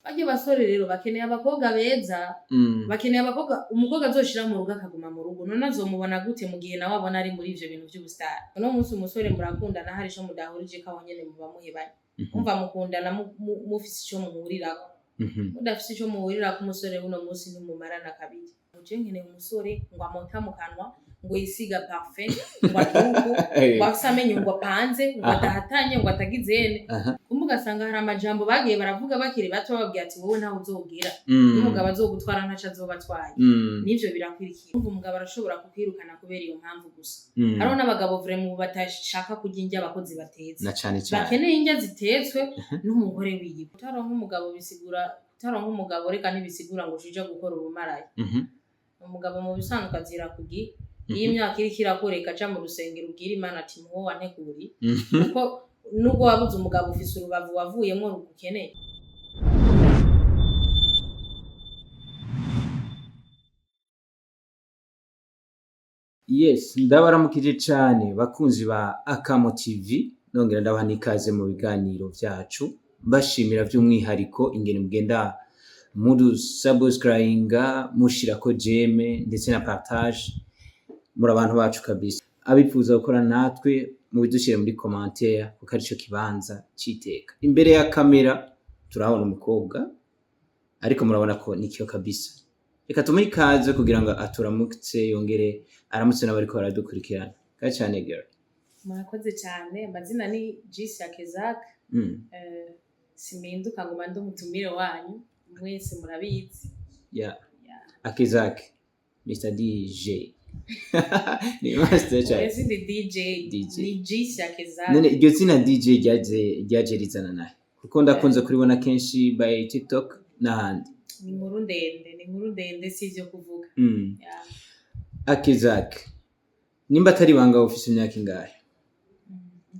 Bajye basore rero bakeneye abakobwa beza bakeneye abakobwa umukobwa azoshira mu rugo akaguma mu rugo none azomubona gute mu gihe nawe abona ari muri ivyo bintu by'ubustar no munsi umusore murakundana hari cyo mudahurije kaho nyene muba muhebanye umva mukundana mufise cyo muhurirako udafise cyo muhurira ku musore uno munsi ntimumarana kabiri uje nkeneye umusore ngo amota mu kanwa ngo yisiga parfait ngo atuku ngo afisamenye ngo panze ngo adahatanye ngo atagizene kumbuga sanga hari amajambo bagiye baravuga bakiri bato bababwiye ati wowe ntaho uzogira umugabo azogutwara ntaca azobatwaye nivyo birakwirikiye umva umugabo arashobora kukwirukana kubera iyo mpamvu gusa hariho n'abagabo vraiment batashaka kurya indya abakozi batetse na cyane cyane bakeneye indya zitetswe n'umugore wiwe utaronka umugabo bisigura utaronka umugabo reka nibisigura ngo uje gukora ubumaraye umugabo mu bisanzwe azira kugi iyi myaka iri kirakoreka ca mu rusengero ubwira Imana ati muho wantekuri kuko nubwo wabuze umugabo ufise urubavu wavuyemo rugukeneye Yes ndabaramukije cyane bakunzi ba Akamo TV nongera ndabaha nikaze mu biganiro byacu bashimira by'umwihariko ingene mugenda muri subscribinga mushirako jeme ndetse na partage muri abantu bacu kabisa abifuza gukora natwe mu bidushire muri commentaire kuko ari cyo kibanza citeka imbere ya kamera turabona umukobwa ariko murabona ko nikiyo kabisa reka tumuhe ikaze kugira ngo aturamutse yongere aramutse n'abariko baradukurikirana kandi cyane girl murakoze cyane amazina ni Jisi Akezak siminduka ngo mande umutumire wanyu mwese murabizi Akezak Mr DJ ni master cyane ese ndi DJ ni Jisi Akezak none iryo zina DJ ryaje rizana nahe kuko ndakunze kuribona kenshi by TikTok n'ahandi ni inkuru ndende sivyo kuvuga Akezak nimba atari banga office imyaka ingahe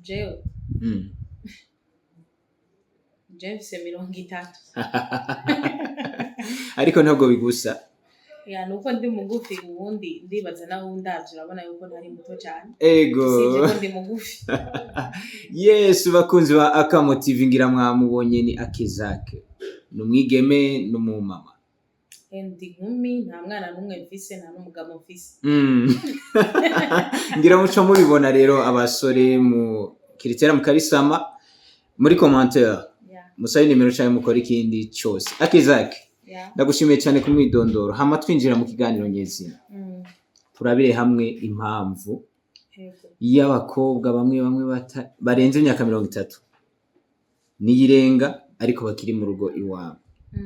jewe James 30 ariko ntabwo bigusa nuko ndi mugufi ubundi ndibaza naho ndavye urabona yuko ntari muto cyane ego sije ndi mugufi yes bakunzi ba Akamo TV ngira mwamubonye ni Akezak numwigeme numumama ndi nkumi nta mwana numwe mfise nta n'umugabo mfise ngira muco mubibona rero abasore mu kiritera mu karisama muri commentaire musabe nimero cyane mukora ikindi cyose Akezak ndagushimiye cyane ku mwidondoro hama twinjira mu kiganiro nyezina turabire hamwe impamvu y'abakobwa bamwe barenze imyaka 30 niyirenga ariko bakiri mu rugo iwabo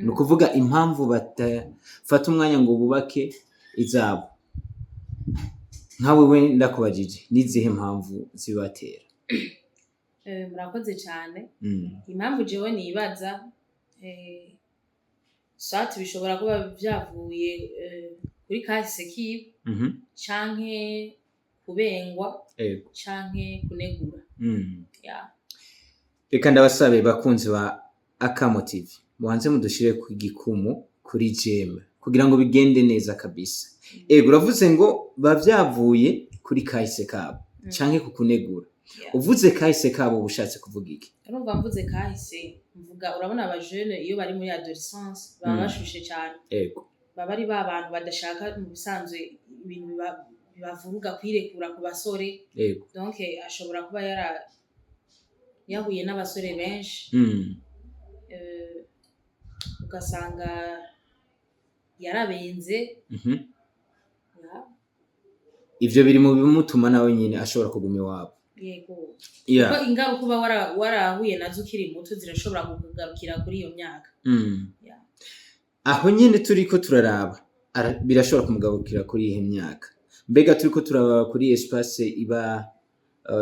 nukuvuga impamvu batafata umwanya ngo bubake izabo nkawe we ndakubajije nizihe mpamvu zibatera murakoze cyane impamvu jewe nibaza sati bishobora kuba byavuye kuri kahise kiwe canke kubengwa canke kunegura reka ndabasabe bakunzi ba Akamo TV muhanze mudushire ku gikumu kuri jeme kugira ngo bigende neza kabisa uravuze ngo bavyavuye kuri kahise kabo canke kukunegura uvuze kahise kabo ubushatse kuvuga iki urumva mvuze kahise mvuga urabona aba jeune iyo bari muri adolescence baba bashushe cyane baba ari babantu badashaka mu bisanzwe ibintu bibavuga kwirekura ku basore donc ashobora kuba yahuye n'abasore benshi ugasanga yarabenze ivyo biri mu bimutuma nawe nyine ashobora kuguma iwabo yego kuko ingaruka uba warahuye nazo ukiri muto zirashobora kugarukira kuri iyo myaka aho nyine turiko turaraba birashobora kumugarukira kuri iyi myaka mbega turiko turaba kuri espace iba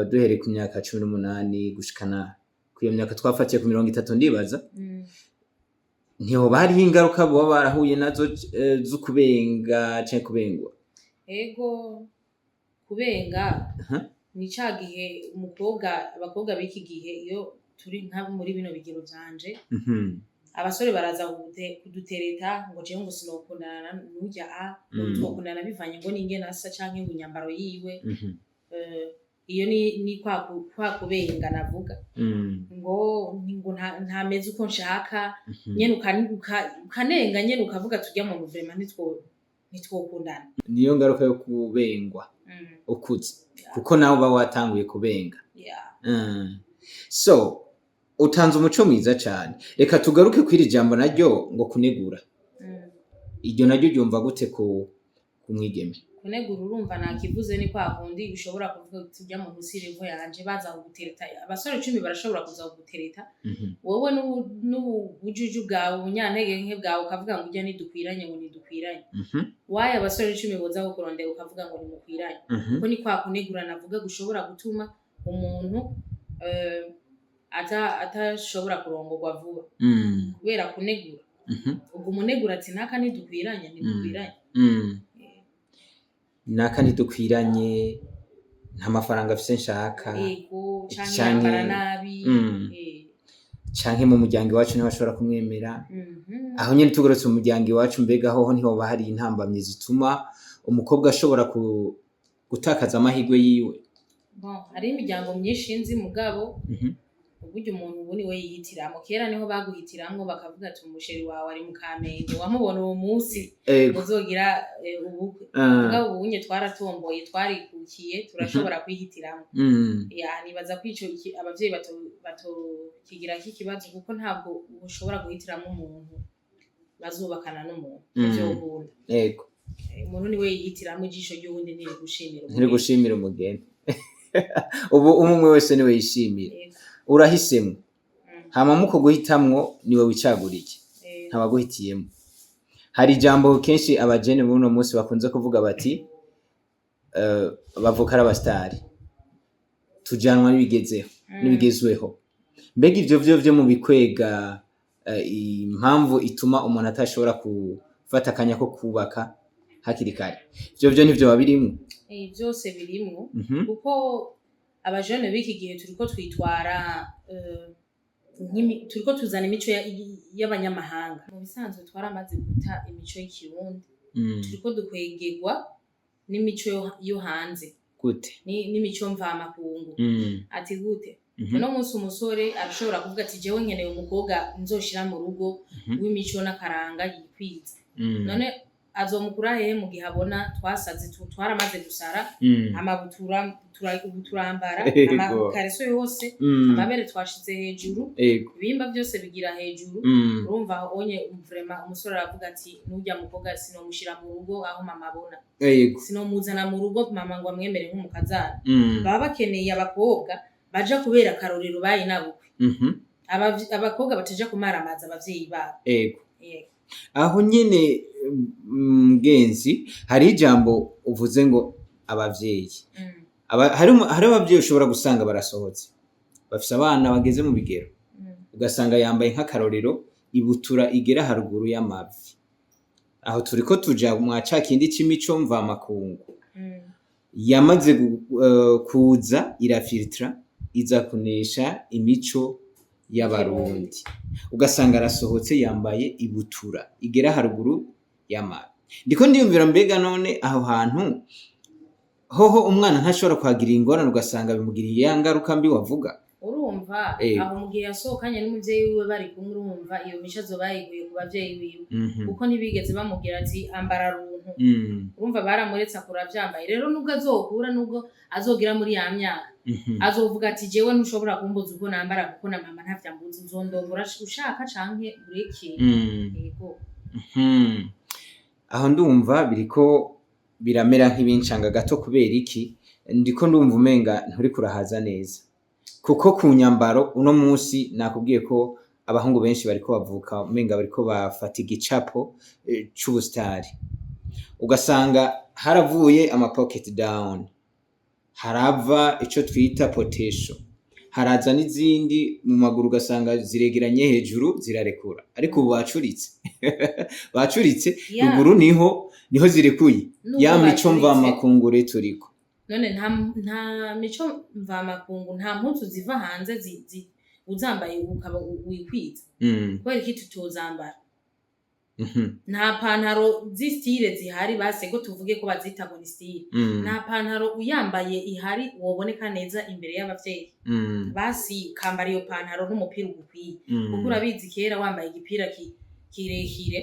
duhere ku myaka 18 gushikana ku iyo myaka twafatiye ku 30 ndibaza ntiho bari ingaruka bo barahuye nazo zo kubenga cyangwa kubengwa ego kubenga ni cagihe abakobwa biki gihe iyo turi nka muri bino bigero byanje abasore baraza kudutereta ngo je ngo sinokundana n'ujya ngo twokundana bivanye ngo ninge nasa canke ngo inyambaro yiwe iyo ni kwa kubenga navuga ngo ntameze uko nshaka nyene ukanenga nyene ukavuga tujya mu vraiment nitwokundana. Niyo ngaruka yo kubengwa ukuze kuko nawe uba watanguye kubenga. So utanze umuco mwiza cyane. Reka tugaruke kwiri jambo naryo ngo kunegura. Iryo naryo ryumva gute ku mwigeme? Kunegura urumva nakivuze ni kwa kundi ushobora kuvuga tujya mu musirevo yanje baza kugutereta. Abasore 10 barashobora kuza kugutereta. Wowe n'ubujuju bwawe ubunyantege nke bwawe ukavuga ngo ujya nidukwiranye ngo nidukwiranye. Waye abasore 10 boza gukurondera ukavuga ngo nimukwiranye. Kuko ni kwa kunegura navuga gushobora gutuma umuntu atashobora kurongorwa vuba kubera kunegura. Ubwo umunegura ati naka nidukwiranye nidukwiranye. Naka nidukwiranye nta mafaranga afise nshaka. Yego canke yambara nabi. Canke mu muryango wacu niho bashobora kumwemera. Aho nyene tugoretse mu muryango wacu mbega hoho niho bahari intambamye zituma umukobwa ashobora gutakaza amahirwe yiwe. Hari imiryango myinshi nzi mugabo uburyo umuntu ubuni we yihitiramo. Kera niho baguhitiramwo bakavuga ati umusheri wawe ari mu Kamenge wamubona uwo munsi uzogira ubukwe. Mugabo ubunye twaratomboye twarikukiye turashobora kwihitiramo. Nibaza kwico abavyeyi batokigira kikibazo kuko ntabwo ushobora guhitiramo umuntu bazubakana n'umuntu ivyo ukunda. Yego. Umuntu ni we yihitiramo ijisho ry'uwundi ntiri gushimira umugeni. Ubu umwe wese ni we yishimira. Urahisemo hama muko guhitamwo niwe wicaguriye ntabaguhitiyemo. Hari jambo kenshi abajene buno munsi bakunze kuvuga bati bavuka abastari tujanwa n'ibigezweho. Mbega ivyo vyo mu bikwega impamvu ituma umuntu atashobora gufata akanya ko kubaka hakiri kare. Ivyo nivyo babirimwo. Byose birimwo kuko abajene biki gihe turiko twitwara turiko tuzana imico y'abanyamahanga. Mu bisanzwe twaramaze guta imico y'ikirundi. Turiko dukwegerwa n'imico yo hanze. Gute? N'imico mvamakungu. Ati gute? No munsi umusore arashobora kuvuga ati jewe nkeneye umukobwa nzoshira mu rugo w'imico n'akaranga yikwiza. None azomukura hehe mu gihe abona twasaze twaramaze gusara amabutura turambara amakareso yose amabere twashize hejuru ibimba byose bigira hejuru. Urumva onye vraiment umusore aravuga ati nujya mukobwa sinomushira mu rugo aho mama abona sinomuzana mu rugo mama ngo amwemere nk'umukazana. Baba bakeneye abakobwa baja kubera karorero bayi nabukwe. Abakobwa bataja kumaramaza abavyeyi babo. Aho nyene mgenzi hari ijambo uvuze ngo abavyeyi. Hari abavyeyi ushobora gusanga barasohotse bafise abana bageze mu bigero ugasanga yambaye nk'akarorero ibutura igera haruguru y'amavi. Aho turiko tuja mwaca kindi c'imico mva makungu yamaze kuza irafiltra iza kunesha imico y'abarundi. Ugasanga arasohotse yambaye ibutura igera haruguru y'amavi. Ndiko ndiyumvira mbega none aho hantu hoho umwana ntashobora kwagira ingorane ugasanga bimugiriye yangaruka mbi wavuga. Urumva aho mugihe yasohokanye n'umuvyeyi wiwe bari kumwe urumva iyo misha zo bayiguye ku bavyeyi biwe kuko nibigeze bamubwira ati ambara runtu. Urumva baramuretse akura vyambaye. Rero nubwo azokura nubwo azogira muri ya myaka azovuga ati jewe ntushobora kumbuza uko nambara kuko na mama ntavyambuza uzondongora ushaka canke ureke. Yego. Aho ndumva biriko biramera nk'ibincanga gato kubera iki ndiko ndumva umenga nturi kurahaza neza kuko ku nyambaro uno munsi nakubwiye ko abahungu benshi bariko bavuka umenga bariko bafata igicapo c'ubustari. Ugasanga haravuye ama pocket down, harava ico twita potential, haraza n'izindi mu maguru ugasanga ziregeranye hejuru zirarekura ariko ubu bacuritse ruguru niho zirekuye ya mico mva makungure turiko. None nta mico mva makungu nta mpuzu ziva hanze uzambaye ukaba wikwiza. Kweri iki tutozambara nta pantaro z'istyle zihari basego tuvuge ko bazita ngo ni style nta pantaro uyambaye ihari woboneka neza imbere y'abavyeyi basi kambara iyo pantaro n'umupira ugukwiye kuko urabizi kera wambaye igipira kirekire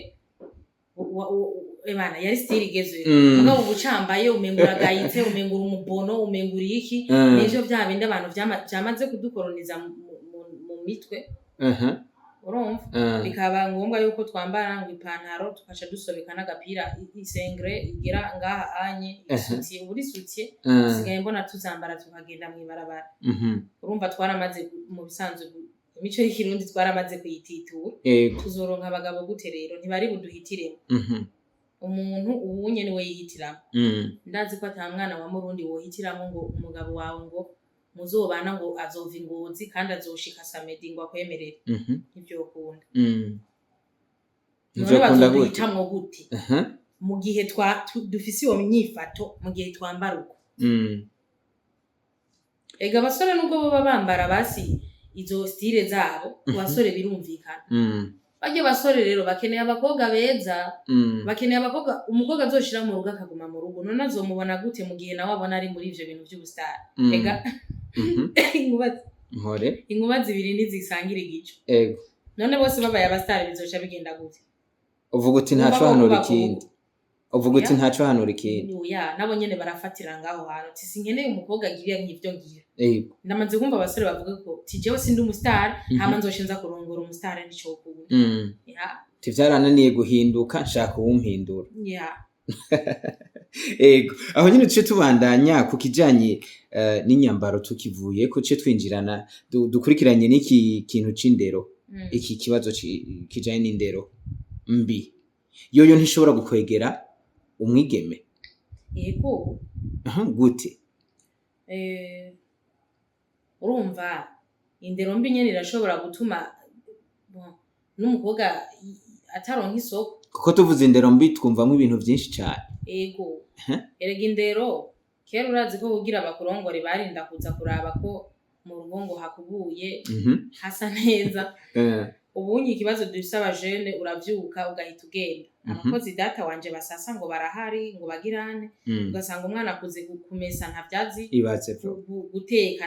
ebana yari style igezwe mugabo ubucambaye umengura gayitse umengura umubono umengura iki nivyo bya bindi abantu byamaze kudukoroniza mu mitwe urumva bikaba ngombwa yuko twambara ngo ipantaro tukaca dusobeka n'agapira isengre igira ngaha anye isutiye buri sutiye sigaye mbona tuzambara tukagenda mu ibarabara urumva twaramaze mu bisanzwe imico y'ikirundi twaramaze kuyititura tuzoronka abagabo gute rero ntibari buduhitiremo umuntu ubunye niwe yihitiramo ndazi ko ata mwana wa murundi wohitiramo ngo umugabo wawe ngo muzobana ngo azova ingozi kandi azoshika samedi ngo akwemerere ivyo ukunda none bazohitamwo gute mu gihe dufise iyo myifato mu gihe twambara uko ega basore nubwo baba bambara basi izo style zabo basore birumvikana bajye basore rero bakeneye abakobwa beza bakeneye abakobwa umukobwa azoshira mu rugo akaguma mu rugo none azomubona gute mu gihe nawe abona ari muri ivyo bintu by'ubustar ega inkuba zibiri ntizisangira igico none bose babaye abastar bizoca bigenda gute uvuga uti ntaco hanura ikindi uvuga uti ntaco hanura ikindi nabo nyene barafatira ngaho hantu tisinkeneye umukobwa agira nk'ivyo ngira ndamaze kumva abasore bavuga ko tijewe sindi umustar hama nzoshinza kurongora umustar nico kubundi tivyarananiye guhinduka nshaka uwumpindura ego aho nyine tuce tubandanya ku kijanye n'inyambaro tukivuye ko ce twinjirana dukurikiranye n'iki kintu c'indero iki kibazo kijanye n'indero mbi yoyo ntishobora gukwegera umwigeme yego gute urumva indero mbi nyene irashobora gutuma n'umukobwa ataronka isoko kuko tuvuze indero mbi twumvamo ibintu byinshi cyane ego erega indero kera urazi ko kugira abakurongore barinda kuza kuraba ko mu rugongo hakubuye hasa neza ubunye ikibazo dusaba jeune uravyuka ugahita ugenda abakozi data wanje basasa ngo barahari ngo bagirane ugasanga umwana akuze kumesa ntavyazi ibaze guteka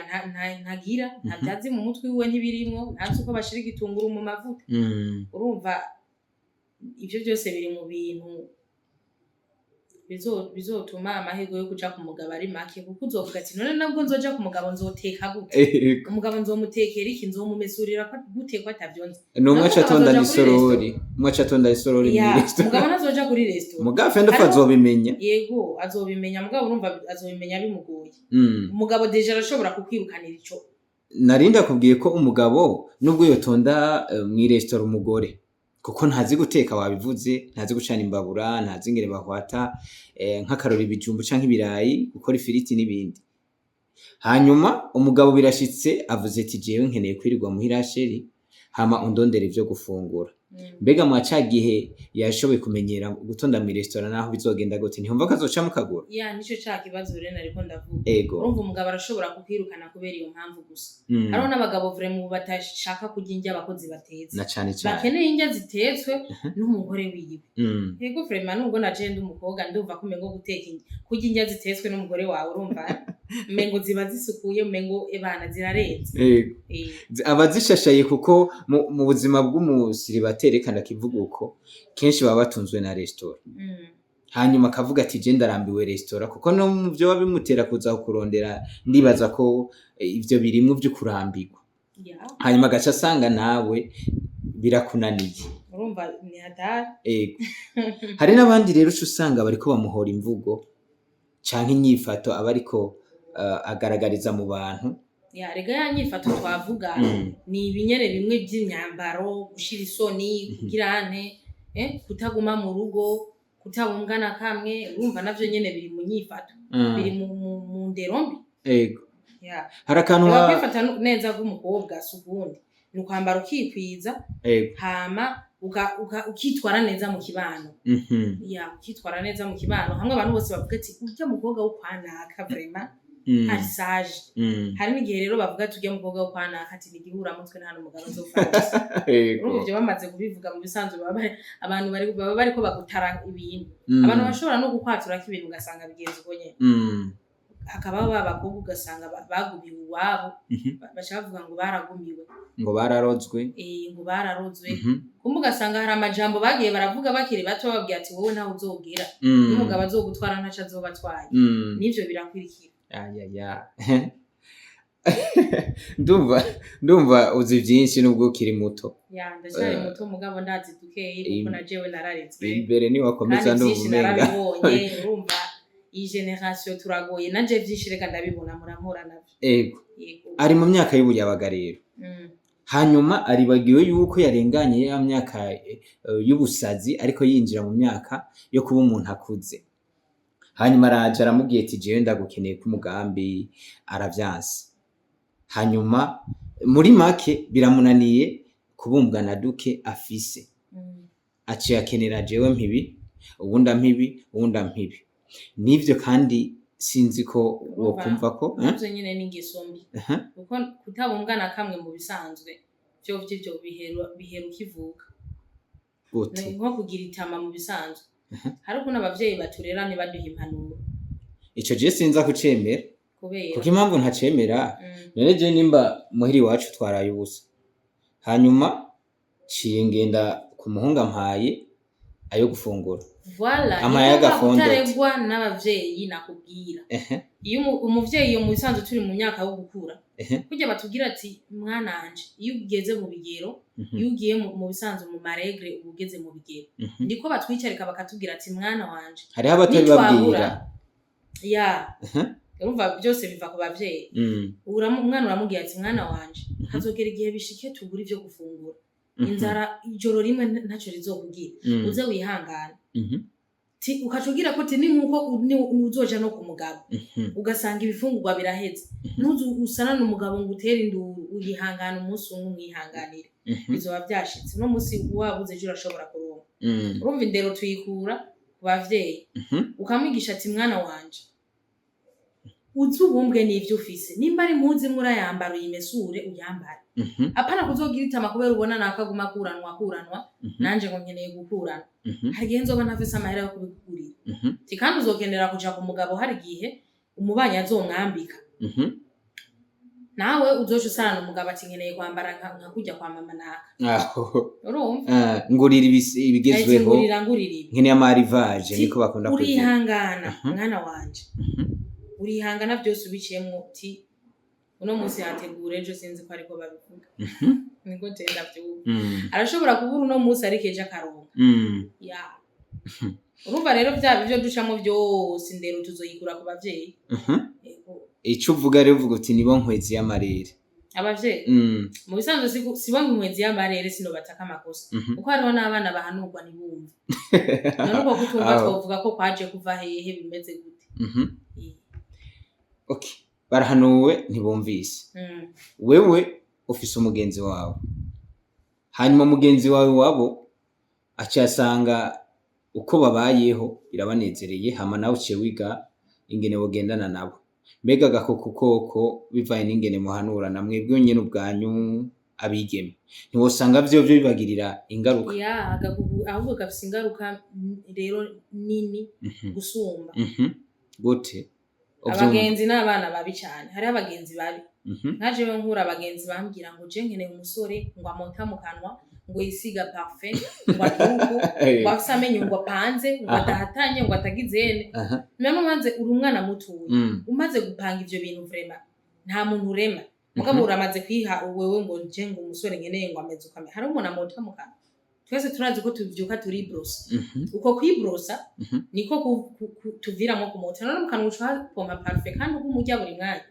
ntagira ntavyazi mu mutwe wiwe ntibirimo ntazi uko bashira igitunguru mu mavuta urumva ivyo byose biri mu bintu bizotuma amahirwe yo kuja ku mugabo ari make kuko uzovuga ati none nabwo nzoja ku mugabo nzoteka gute umugabo nzomutekera iki nzomumesurira ko gute ko atavyonze numwe acatonda n'isorori mugabo nazoja kuri restaurant mugabo fende ko azobimenya yego azobimenya mugabo urumva azobimenya bimugoye umugabo deja arashobora kukwirukanira ico narinda kubwiye ko umugabo nubwo yotonda mu restaurant umugore kuko ntazi guteka wabivuze ntazi gucana imbabura ntazi ingere bahwata nk'akarori ibijumbu canke ibirayi gukora ifiriti n'ibindi hanyuma umugabo birashitse avuze ati jewe nkeneye kwirirwa muhira sheri hama undondera ivyo gufungura mbega mwaca gihe yashoboye kumenyera gutonda mu restaurant naho bizogenda gute ntihumva ko azoca mukagura nico ca kibazo rero nariko ndavuga ego urumva umugabo arashobora kukwirukana kubera iyo mpamvu gusa hariho n'abagabo vraiment batashaka kurya indya abakozi batetse na cane cane bakeneye indya zitetswe n'umugore wiwe yego vraiment nubwo naje ndi umukobwa ndumva ko mengo guteka kurya indya zitetswe n'umugore wawe urumva mengo ziba zisukuye mengo ebana zirarenze abazishashaye kuko mu buzima bw'umusiribateri kandi kivuga uko kenshi baba batunzwe na restaurant hanyuma akavuga ati je ndarambiwe restaurant kuko no mu byo babimutera kuza kurondera ndibaza ko ivyo birimwe byo kurambirwa hanyuma gacha asanga nawe birakunaniye urumva ni hadari hari n'abandi rero usanga bariko bamuhora imvugo canke inyifato abariko agaragariza mu bantu rega ya nyifato twavuga ni ibinyere bimwe by'imyambaro gushira isoni kugirane kutaguma mu rugo kutabungana kamwe urumva navyo nyene biri mu nyifato biri mu ndero mbi hari akantu kwifata neza k'umukobwa subundi ni ukwambara ukikwiza hama ukitwara neza mu kibano ukitwara neza mu kibano hamwe abantu bose bavuga ati urya mukobwa wo kwanaka vraiment ari sage hari n'igihe rero bavuga tujye mu koga kwa nakati n'igihura mutwe nta n'umugabo azofata urumva ibyo bamaze kubivuga mu bisanzwe abantu baba bariko bagutara ibintu abantu bashobora no gukwatura k'ibintu ugasanga bigenze uko nyene akaba babakobwa ugasanga bagumiwe iwabo bashaka bavuga ngo baragumiwe ngo bararozwe ngo bararozwe kumbe ugasanga hari amajambo bagiye baravuga bakiri bato bababwira ati wowe ntawe uzobwira n'umugabo azogutwara ntaco azobatwaye n'ivyo birakwirikira ndumva uzi vyinshi nubwo ukiri muto ndacyari muto mugabo ndazi dukeye kuko na jewe nararetswe imbere ni wakomeza ndumva urumva iyi generation turagoye nanje vyinshi reka ndabibona muramura navyo yego ari mu myaka y'ubuyabaga rero hanyuma aribagiwe yuko yarenganye ya myaka y'ubusazi ariko yinjira mu myaka yo kuba umuntu akuze hanyuma araje aramubwiye ati jewe ndagukeneye ku mugambi aravyanse hanyuma muri make biramunaniye kubumbwa na duke afise aciye akenera jewe mpibi ubundi ampibi nivyo kandi sinzi ko wokumva ko navyo nyene n'ingeso mbi kuko kutabumbwa na kamwe mu bisanzwe byo bihera ukivuka gute nko kugira itama mu bisanzwe hari ukuntu abavyeyi baturera ntibaduha impanuro ico je sinza kucemera kubera kuko impamvu ntacemera none je nimba muhiri wacu twaraye ubusa hanyuma ciye ngenda ku muhunga mpaye ayo gufungura voilà utaregwa n'abavyeyi nakubwira iyo umuvyeyi mu bisanzwe turi mu myaka yo gukura kujya batubwira ati mwananje iyo ugeze mu bigero iyo ugiye mu bisanzwe mu maregre ugeze mu bigero ndiko batwicarika bakatubwira ati mwana wanje hari abatari babwira urumva byose biva ku bavyeyi umwana uramubwira ati mwana wanje hazogera igihe bishike tugura ivyo gufungura inzara ijoro rimwe ntaco rizokubwira uze wihangana ukacugira ko ni nkuko uzoja no ku mugabo ugasanga ibifungurwa biraheze nuzu usana n'umugabo ngo utere induru uyihangana umunsi umwe umwihanganire bizoba byashitse no munsi wabuze ejo urashobora kuronka urumva indero tuyikura ku bavyeyi ukamwigisha ati mwana wanje uzubumbwe n'ivyo ufise nimba ari impuzu imwe urayambara uyimesure uyambare apana kuzogira itama kubera ubona nakaguma kuranwa nanje ngo nkeneye gukurana hari gihe nzoba ntafise amahera yo kubikugurira kandi uzokenera kuja ku mugabo hari gihe umubanyi azomwambika nawe uzoje usana umugabo ati nkeneye kwambara nka kujya kwa mama naka urumva ngurira ibigezweho nkeneye amarivage niko bakunda kuvuga urihangana mwana wanje urihangana byose ubiciyemo uti uno munsi hategura ejo sinzi ko ariko babivuga niko tenda byuba arashobora kubura uno munsi ariko ejo akaronka urumva rero bya bivyo ducamo byose ndero tuzoyikura ku bavyeyi ico uvuga rero uvuga uti nibo nkwezi y'amarere abavyeyi mu bisanzwe sibo nkwezi y'amarere sino bataka amakosa kuko hariho n'abana bahanurwa ntibumva none uko kutumva twovuga ko kwaje kuva hehe bimeze gute okay barahanuwe ntibumvise wewe ufise umugenzi wawe hanyuma mugenzi wawe wabo acasanga uko babayeho irabanezereye hama nawe uciye wiga ingene wogendana nabo mbega gakoko bivaye n'ingene muhanura namwe bwonyene ubwanyu abigeme ntiwosanga vyo bibagirira ingaruka ahubwo gafise ingaruka rero nini gusumba gute abagenzi n'abana babi cyane hari abagenzi babi nkaje we nkura abagenzi bambwira ngo je nkeneye umusore ngo amota mu kanwa ngo yisiga parfait ngo atuko ngo afise amenyo ngo apanze ngo adahatanye ngo atagizene meme manze uri umwana mutuye umaze gupanga ivyo bintu vraiment nta muntu urema mugabo uramaze kwiha wewe ngo je ngo umusore nkeneye ngo ameze ukame hari umuntu amota mu kanwa twese turazi ko tuvyuka turi brosa uko kwibrosa niko tuviramo ku mota none mukanwa uca pompa parfait kandi uko umurya buri mwanya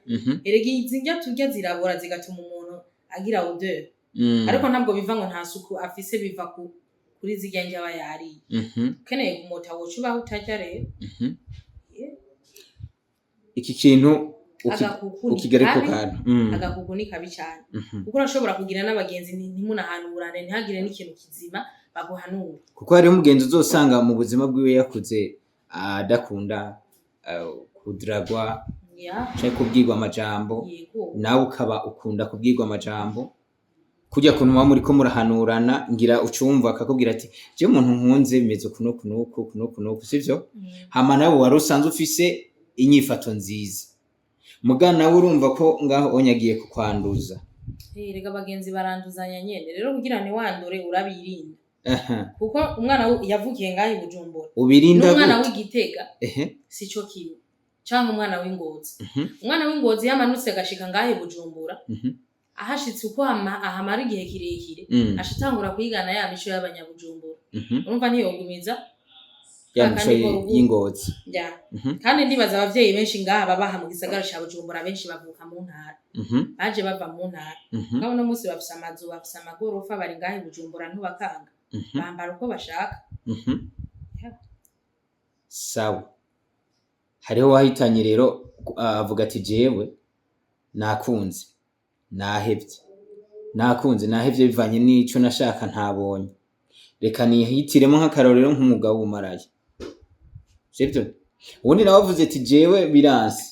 erega izinjya turya zirabora zigatuma umuntu agira odeur ariko ntabwo biva ngo nta suku afise biva kuri zirya njya bayari keneye ku mota wocu baho utajya rero iki kintu ukigareko kantu agakuku ni kabi cyane kuko urashobora kugira n'abagenzi ntimunahanurane ntihagire n'ikintu kizima baguhanura kuko hari umugenzi uzosanga mu buzima bwiwe yakuze adakunda kudragwa canke kubwirwa amajambo yego nawe ukaba ukunda kubwirwa amajambo kujya kuntu muba muriko murahanurana ngira ucumva akakubwira ati je umuntu nkunze bimeze kuno sivyo hama nawe wari usanzwe ufise inyifato nziza muga nawe urumva ko ngaho onyagiye kukwanduza rega abagenzi baranduzanya nyene rero kugira ni wandure urabirinda kuko umwana yavukiye ngaho i Bujumbura ubirinda n'umwana w'Igitega sico kimwe canke umwana w'Ingozi umwana w'Ingozi yamanutse gashika ngaho i Bujumbura ahashitse uko ahamara igihe kirekire ashitangura kwigana ya mico y'abanyabujumbura urumva ntiyogumiza ya mico y'Ingozi kandi ndibaza abavyeyi benshi ngaha babaha mu gisagara ca Bujumbura benshi bavuka mu ntara baje bava mu ntara ngabo no musi bafise amazu bafise amagorofa bari ngaha i Bujumbura ntubakanga bambara uko bashaka sawa hariho wahitanye rero avuga ati jewe nakunze nahevye bivanye n'ico nashaka ntabonye reka nihitiremo nk'akarorero nk'umugabo w'umaraye sivyo ubundi nawe avuze ati jewe biransi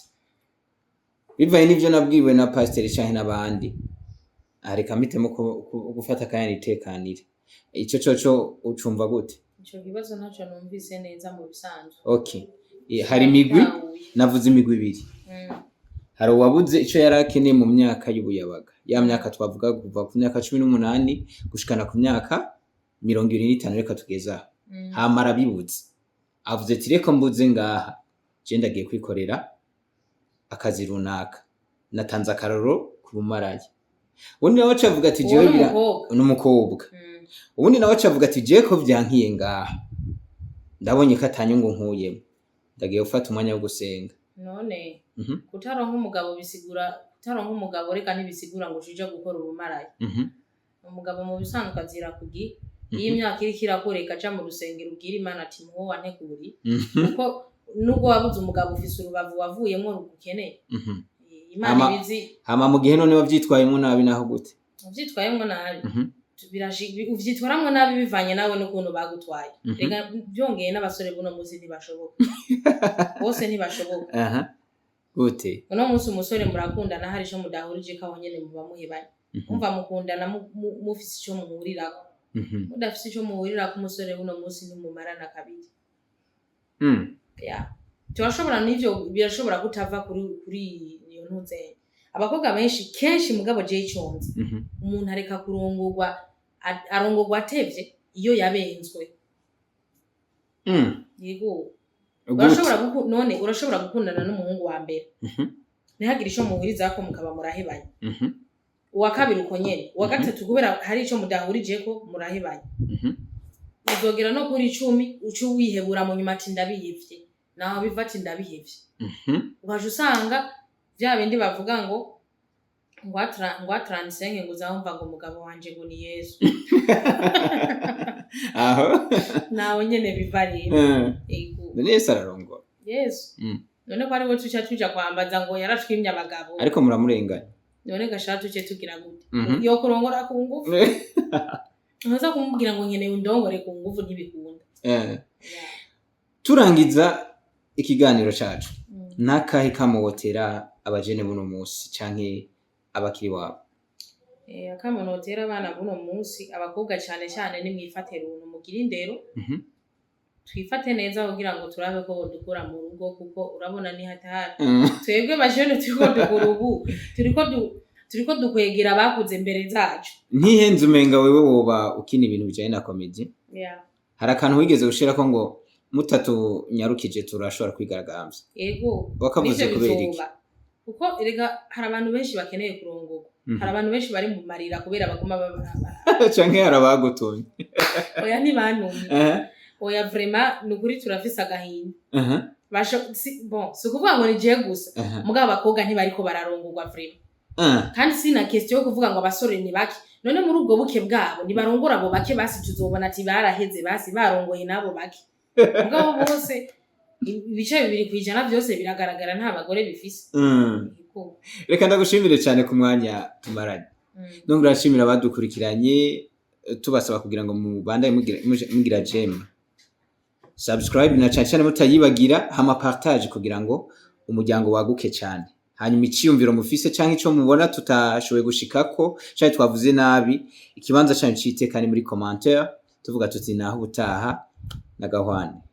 bivanye n'ivyo nabwiwe na pasiteri canke n'abandi reka mpitemo gufata akanya nitekanire ico coco ucumva gute ico kibazo ntaco numvise neza mu bisanzwe okay hari imigwi navuze imigwi ibiri hari uwabuze ico yarakeneye mu myaka y'ubuyabaga ya myaka twavuga kuva ku myaka 18 gushikana ku myaka 25 reka tugeza hamara bibuze avuze ati reka mbuze ngaha je ndagiye kwikorera akazi runaka natanze akaroro ku bumaraye ubundi nawe acavuga ati jewe bira n'umukobwa ubundi nawe acavuga ati je ko vyankiye ngaha ndabonye ko atanyungu nkuyemo ndagiye gufata umwanya wo gusenga none kutaronka umugabo bisigura kutaronka umugabo reka ntibisigura ngo uje gukora ubumaraye umugabo mu bisanzwe azira kugi iyi myaka iri kirakoreka ca mu rusengero ubwira Imana ati muho wanteguri kuko nubwo wabuze umugabo ufise urubavu wavuyemo rugukeneye Imana ibizi hama mu gihe none wavyitwayemo nabi naho gute uvyitwayemo nabi uvyitwaramwo nabi bivanye nawe n'ukuntu bagutwaye rega byongeye n'abasore buno muzi ntibashoboka bose ntibashoboka gute uno munsi umusore murakundana hari ico mudahurije kaho nyene muba muhebanye umva mukundana mufise ico muhurirako mudafise ico muhurirako umusore buno munsi ntimumarana kabiri turashobora n'ivyo birashobora kutava kuri iyo ntuze abakobwa benshi kenshi mugabo je iconze umuntu areka arongorwa atevye iyo yabenzwe yego urashobora gukundana n'umuhungu wa mbere ntihagire ico muhurizako mukaba murahebanye uwa kabiri uko nyene uwa gatatu kubera hari ico mudahurijeko murahebanye uzogera no kuri 10 ucu wihebura mu nyuma ati ndabihevye naho biva ati ndabihevye ugaje usanga vya bindi bavuga ngo ngwa35 ngo uzamva ngo umugabo wanje ngo ni Yesu aho nawe nyene bivari ego ni Yesu ararongora Yesu none ko ari we tuja kwambaza ngo yaratwimye abagabo ariko muramurenganya none gashatu cye tugira gute yo kurongora ku ngufu ntuza kumubwira ngo nkeneye undongore ku ngufu ntibikunda turangiza ikiganiro cacu nakahe kamotera abajene buno munsi canke abakiri wabo akamonotera abana buno munsi abakobwa cyane ni mwifate runtu mugira indero twifate neza kugira ngo turabe ko dukura mu rugo kuko urabona ni hatari twebwe bajene turiko dukura ubu turiko dukwegera bakuze mbere zacu ntihenze umenga wewe woba ukina ibintu bijanye na comedy hari akantu wigeze gushirako ngo mutatu nyarukije turashobora kwigaragambya yego wakavuze kubera iki kuko erega hari abantu benshi bakeneye kurongorwa hari abantu benshi bari mu marira kubera baguma canke harabagutumye oya ntibantumye oya vraiment nukuri turafise agahinda si ukuvuga ngo ni je gusa mugabo abakobwa ntibariko bararongorwa vraiment kandi sina question yo kuvuga ngo abasore ni bake none muri ubwo buke bwabo nibarongora abo bake basi tuzobona ati baraheze basi barongoye nabo bake mugabo bose ibice 2% byose biragaragara nta bagore bifise reka ndagushimire cyane ku mwanya tumaranye none urashimira abadukurikiranye tubasaba kugira ngo mubandaye mugira jema subscribe na cyane mutayibagira hama partage kugira ngo umuryango waguke cyane. Hanyuma iciyumviro mufise canke ico mubona tutashoboye gushikako canke twavuze nabi, ikibanza canyu citeka ni muri commentaire tuvuga tuti naho ubutaha na gahwane.